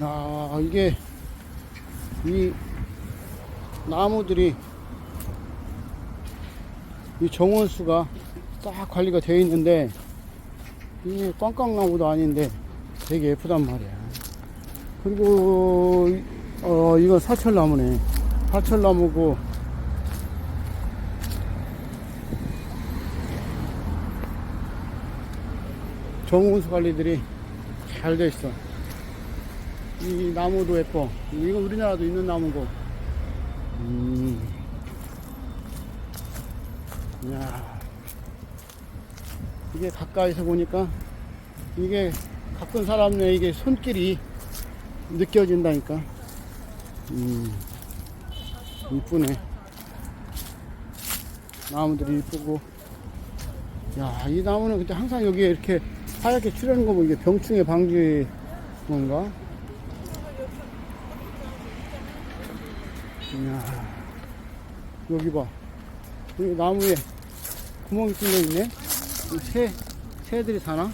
아, 이게, 이 나무들이, 이 정원수가 딱 관리가 되어 있는데, 이게 꽝꽝나무도 아닌데 되게 예쁘단 말이야. 그리고, 이건 사철나무네. 사철나무고, 정원수 관리들이 잘 돼 있어. 이 나무도 예뻐. 이거 우리나라도 있는 나무고. 야, 이게 가까이서 보니까 이게 가꾼 사람의 이게 손길이 느껴진다니까. 이쁘네. 나무들이 이쁘고. 야, 이 나무는 근데 항상 여기에 이렇게 하얗게 칠하는 거 보면 이게 병충해 방지 뭔가? 이야, 여기 봐. 여기 나무에 구멍이 뚫려 있네. 새들이 사나?